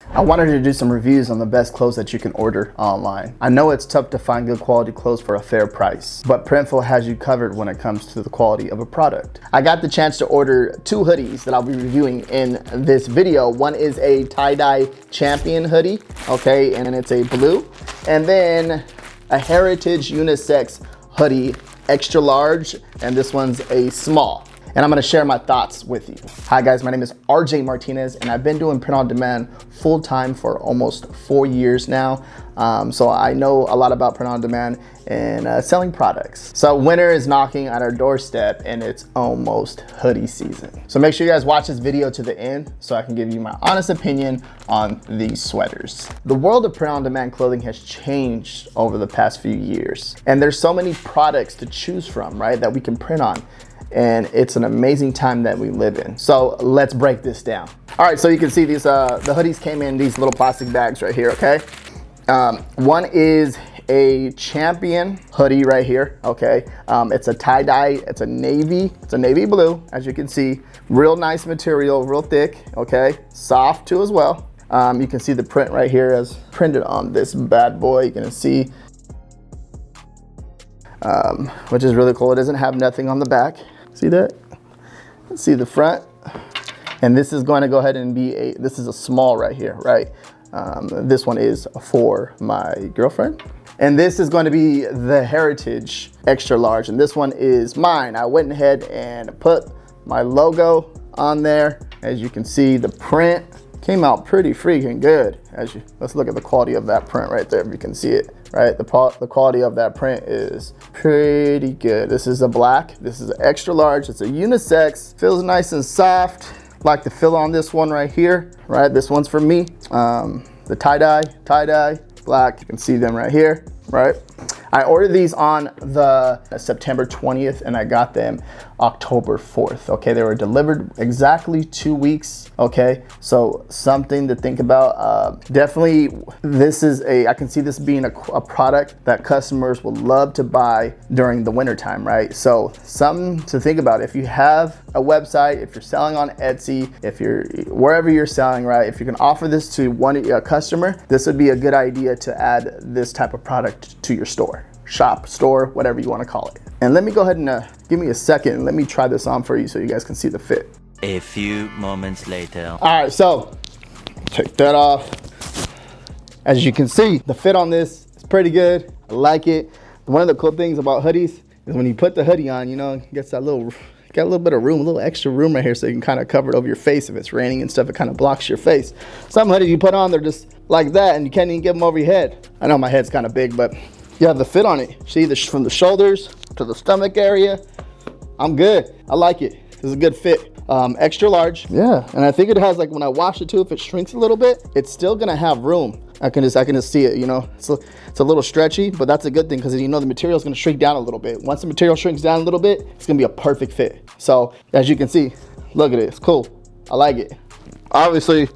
I wanted to do some reviews on the best clothes that you can order online. I know it's tough to find good quality clothes for a fair price, but Printful has you covered when it comes to the quality of a product. I got the chance to order 2 hoodies that I'll be reviewing in this video. One is a tie-dye champion hoodie, okay, and it's a blue. And then a heritage unisex hoodie, extra large, and this one's a small. And I'm gonna share my thoughts with you. Hi guys, my name is RJ Martinez, and I've been doing print on demand full time for almost 4 years now. So I know a lot about print on demand and selling products. So winter is knocking at our doorstep and it's almost hoodie season. So make sure you guys watch this video to the end so I can give you my honest opinion on these sweaters. The world of print on demand clothing has changed over the past few years. And there's so many products to choose from, right, that we can print on. And it's an amazing time that we live in. So let's break this down. All right, so you can see these, the hoodies came in these little plastic bags right here, okay? One is a champion hoodie right here, okay? It's a tie-dye, it's a navy blue, as you can see. Real nice material, real thick, okay? Soft too as well. You can see the print right here as printed on this bad boy, you can see. Which is really cool. It doesn't have nothing on the back. See that? Let's see the front. And this is going to go ahead and be this is a small right here, right? This one is for my girlfriend. And this is going to be the heritage extra large. And this one is mine. I went ahead and put my logo on there. As you can see, the print came out pretty freaking good. Let's look at the quality of that print right there, if you can see it, right? The quality of that print is pretty good. This is a black, this is an extra large, it's a unisex, feels nice and soft. Like the feel on this one right here, right? This one's for me. The tie-dye, black, you can see them right here, right? I ordered these on the September 20th and I got them October 4th, okay? They were delivered exactly 2 weeks, okay? So something to think about. Definitely, I can see this being a product that customers will love to buy during the winter time, right? So something to think about. If you have a website, if you're selling on Etsy, wherever you're selling, right? If you can offer this to a customer, this would be a good idea to add this type of product to your store. Shop, store, whatever you want to call it. And let me go ahead and give me a second and let me try this on for you so you guys can see the fit. A few moments later. All right, so take that off. As you can see, the fit on this is pretty good. I like it. One of the cool things about hoodies is when you put the hoodie on, you know, it gets got a little bit of room, a little extra room right here, so you can kind of cover it over your face. If it's raining and stuff, it kind of blocks your face. Some hoodies you put on, they're just like that and you can't even get them over your head. I know my head's kind of big, but you have the fit on it. See, from the shoulders to the stomach area, I'm good. I like it. This is a good fit. Extra large. Yeah, and I think it has, like, when I wash it too, if it shrinks a little bit, it's still gonna have room. I can just see it, you know. It's a little stretchy, but that's a good thing because, you know, the material is gonna shrink down a little bit. Once the material shrinks down a little bit, it's gonna be a perfect fit. So as you can see, look at it, it's cool. I like it. Obviously,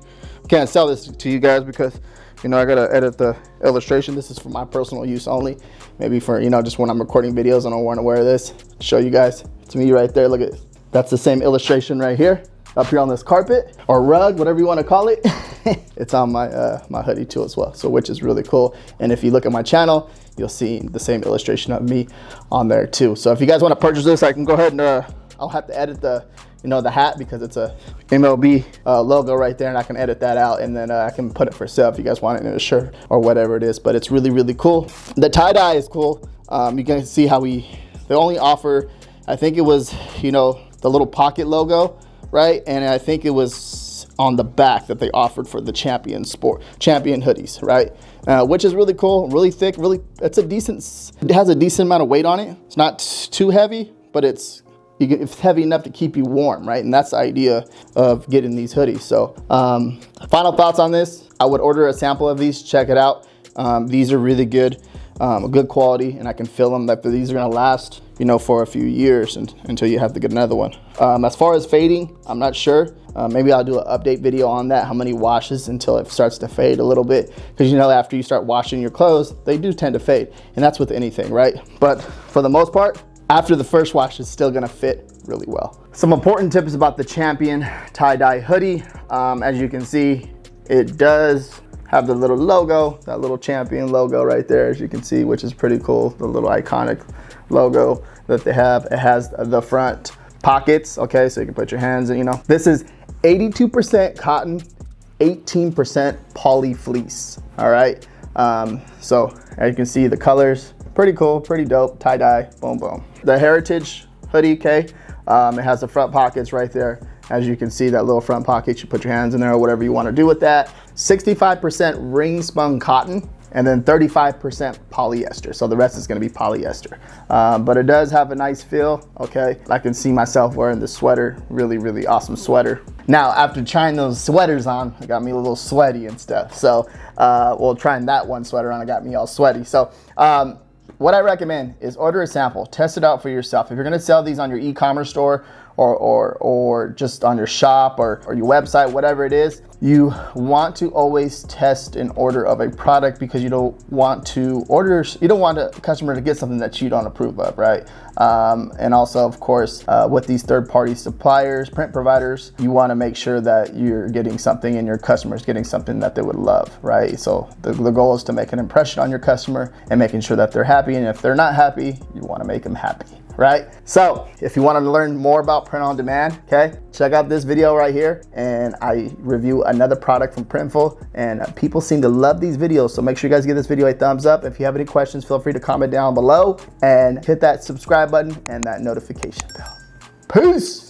can't sell this to you guys because, you know, I gotta edit the illustration. This is for my personal use only. Maybe for, you know, just when I'm recording videos and I want to wear this, show you guys. It's me right there. Look at it. That's the same illustration right here, up here on this carpet or rug, whatever you want to call it. It's on my my hoodie too as well, so which is really cool. And if you look at my channel, you'll see the same illustration of me on there too. So if you guys want to purchase this, I can go ahead and I'll have to edit the hat because it's a MLB logo right there, and I can edit that out, and then I can put it for sale if you guys want it in a shirt or whatever it is. But it's really, really cool. The tie-dye is cool. You can see how they only offer, I think it was, you know, the little pocket logo, right? And I think it was on the back that they offered for the champion hoodies, right? Which is really cool, really thick, it has a decent amount of weight on it. It's not too heavy, but it's heavy enough to keep you warm, right? And that's the idea of getting these hoodies. So final thoughts on this. I would order a sample of these, check it out. These are really good, good quality, and I can feel them that these are gonna last, you know, for a few years until you have to get another one. As far as fading, I'm not sure. Maybe I'll do an update video on that, how many washes until it starts to fade a little bit. Because, you know, after you start washing your clothes, they do tend to fade, and that's with anything, right? But for the most part, after the first wash, it's still gonna fit really well. Some important tips about the Champion tie-dye hoodie. As you can see, It does have the little logo, that little champion logo right there, as you can see, which is pretty cool. The little iconic logo that they have. It has the front pockets, okay, so you can put your hands in, you know. This is 82% cotton, 18% poly fleece, all right? So as you can see, the colors, pretty cool, pretty dope, tie-dye, boom, boom. The Heritage hoodie, okay, it has the front pockets right there. As you can see, that little front pocket, you put your hands in there or whatever you want to do with that. 65% ring spun cotton, and then 35% polyester. So the rest is gonna be polyester. But it does have a nice feel, okay? I can see myself wearing this sweater, really, really awesome sweater. Now, after trying those sweaters on, it got me a little sweaty and stuff. So, well, trying that one sweater on, it got me all sweaty. So, what I recommend is order a sample, test it out for yourself. If you're gonna sell these on your e-commerce store or just on your shop or your website, whatever it is, you want to always test an order of a product, because you don't want a customer to get something that you don't approve of, right? And also, of course, with these third-party suppliers, print providers, you want to make sure that you're getting something and your customer's getting something that they would love, right? So the goal is to make an impression on your customer and making sure that they're happy. And if they're not happy, you want to make them happy, right? So if you want to learn more about print on demand, okay, check out this video right here, and I review another product from Printful, and people seem to love these videos, so make sure you guys give this video a thumbs up. If you have any questions, feel free to comment down below and hit that subscribe button and that notification bell. Peace.